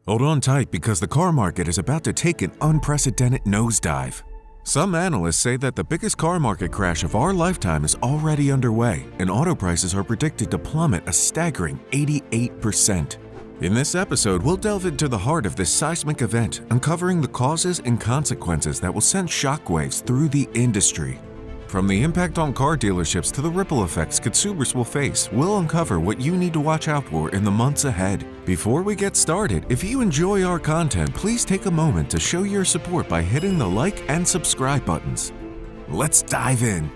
Hold on tight because the car market is about to take an unprecedented nosedive. Some analysts say that the biggest car market crash of our lifetime is already underway, and auto prices are predicted to plummet a staggering 88%. In this episode, we'll delve into the heart of this seismic event, uncovering the causes and consequences that will send shockwaves through the industry. From the impact on car dealerships to the ripple effects consumers will face, we'll uncover what you need to watch out for in the months ahead. Before we get started, if you enjoy our content, please take a moment to show your support by hitting the like and subscribe buttons. Let's dive in.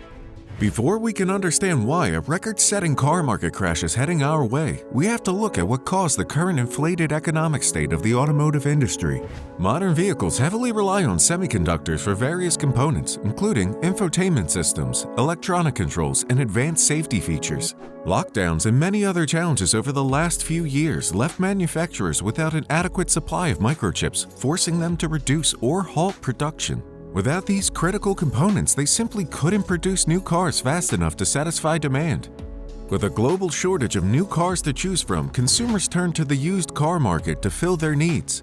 Before we can understand why a record-setting car market crash is heading our way, we have to look at what caused the current inflated economic state of the automotive industry. Modern vehicles heavily rely on semiconductors for various components, including infotainment systems, electronic controls, and advanced safety features. Lockdowns and many other challenges over the last few years left manufacturers without an adequate supply of microchips, forcing them to reduce or halt production. Without these critical components, they simply couldn't produce new cars fast enough to satisfy demand. With a global shortage of new cars to choose from, consumers turned to the used car market to fill their needs.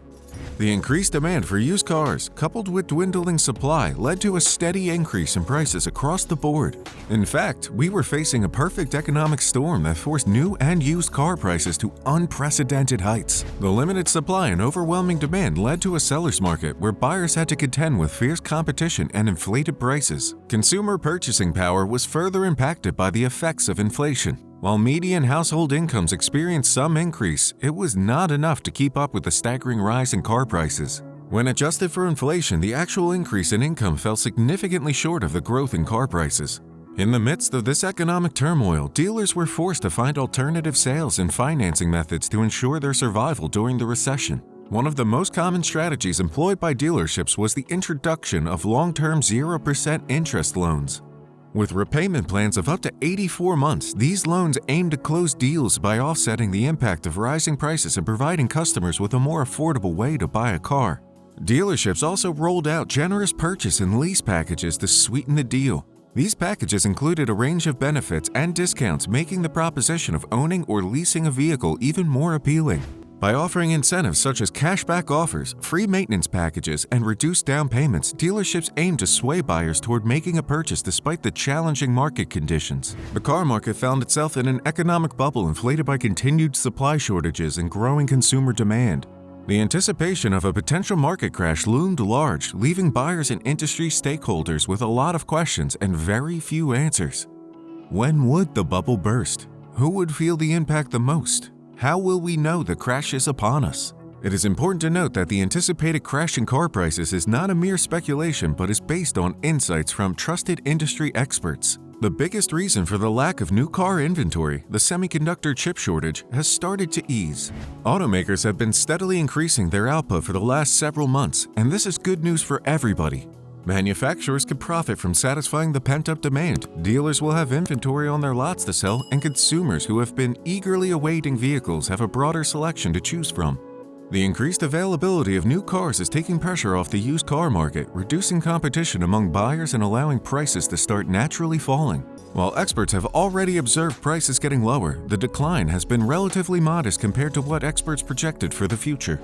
The increased demand for used cars, coupled with dwindling supply, led to a steady increase in prices across the board. In fact, we were facing a perfect economic storm that forced new and used car prices to unprecedented heights. The limited supply and overwhelming demand led to a seller's market where buyers had to contend with fierce competition and inflated prices. Consumer purchasing power was further impacted by the effects of inflation. While median household incomes experienced some increase, it was not enough to keep up with the staggering rise in car prices. When adjusted for inflation, the actual increase in income fell significantly short of the growth in car prices. In the midst of this economic turmoil, dealers were forced to find alternative sales and financing methods to ensure their survival during the recession. One of the most common strategies employed by dealerships was the introduction of long-term 0% interest loans. With repayment plans of up to 84 months, these loans aim to close deals by offsetting the impact of rising prices and providing customers with a more affordable way to buy a car. Dealerships also rolled out generous purchase and lease packages to sweeten the deal. These packages included a range of benefits and discounts, making the proposition of owning or leasing a vehicle even more appealing. By offering incentives such as cashback offers, free maintenance packages, and reduced down payments, dealerships aim to sway buyers toward making a purchase despite the challenging market conditions. The car market found itself in an economic bubble inflated by continued supply shortages and growing consumer demand. The anticipation of a potential market crash loomed large, leaving buyers and industry stakeholders with a lot of questions and very few answers. When would the bubble burst? Who would feel the impact the most? How will we know the crash is upon us? It is important to note that the anticipated crash in car prices is not a mere speculation but is based on insights from trusted industry experts. The biggest reason for the lack of new car inventory, the semiconductor chip shortage, has started to ease. Automakers have been steadily increasing their output for the last several months, and this is good news for everybody. Manufacturers can profit from satisfying the pent-up demand, dealers will have inventory on their lots to sell, and consumers who have been eagerly awaiting vehicles have a broader selection to choose from. The increased availability of new cars is taking pressure off the used car market, reducing competition among buyers and allowing prices to start naturally falling. While experts have already observed prices getting lower, the decline has been relatively modest compared to what experts projected for the future.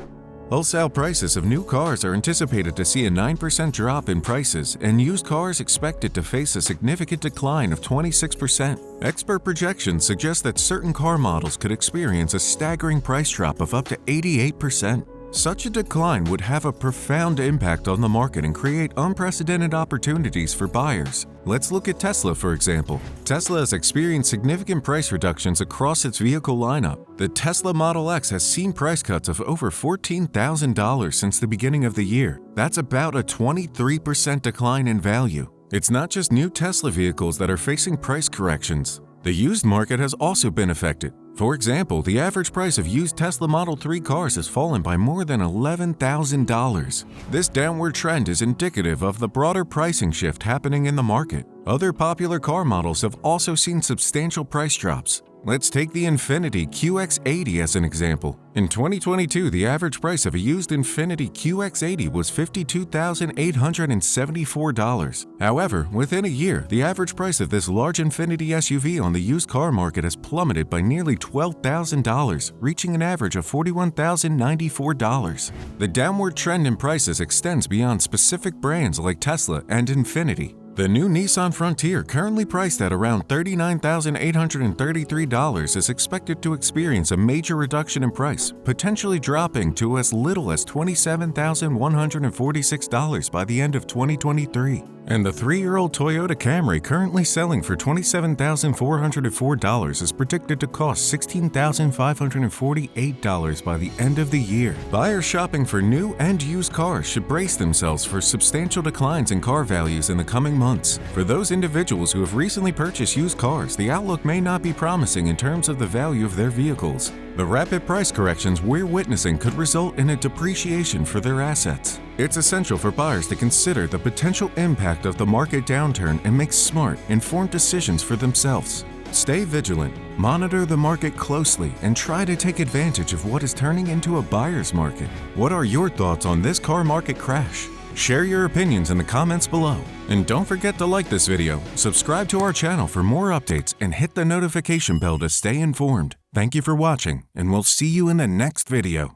Wholesale prices of new cars are anticipated to see a 9% drop in prices, and used cars expected to face a significant decline of 26%. Expert projections suggest that certain car models could experience a staggering price drop of up to 88%. Such a decline would have a profound impact on the market and create unprecedented opportunities for buyers. Let's look at Tesla, for example. Tesla has experienced significant price reductions across its vehicle lineup. The Tesla Model X has seen price cuts of over $14,000 since the beginning of the year. That's about a 23% decline in value. It's not just new Tesla vehicles that are facing price corrections. The used market has also been affected. For example, the average price of used Tesla Model 3 cars has fallen by more than $11,000. This downward trend is indicative of the broader pricing shift happening in the market. Other popular car models have also seen substantial price drops. Let's take the Infiniti QX80 as an example. In 2022, the average price of a used Infiniti QX80 was $52,874. However, within a year, the average price of this large Infiniti SUV on the used car market has plummeted by nearly $12,000, reaching an average of $41,094. The downward trend in prices extends beyond specific brands like Tesla and Infiniti. The new Nissan Frontier, currently priced at around $39,833, is expected to experience a major reduction in price, potentially dropping to as little as $27,146 by the end of 2023. And the 3-year-old Toyota Camry, currently selling for $27,404, is predicted to cost $16,548 by the end of the year. Buyers shopping for new and used cars should brace themselves for substantial declines in car values in the coming months. For those individuals who have recently purchased used cars, the outlook may not be promising in terms of the value of their vehicles. The rapid price corrections we're witnessing could result in a depreciation for their assets. It's essential for buyers to consider the potential impact of the market downturn and make smart, informed decisions for themselves. Stay vigilant, monitor the market closely, and try to take advantage of what is turning into a buyer's market. What are your thoughts on this car market crash? Share your opinions in the comments below. And don't forget to like this video, subscribe to our channel for more updates, and hit the notification bell to stay informed. Thank you for watching, and we'll see you in the next video.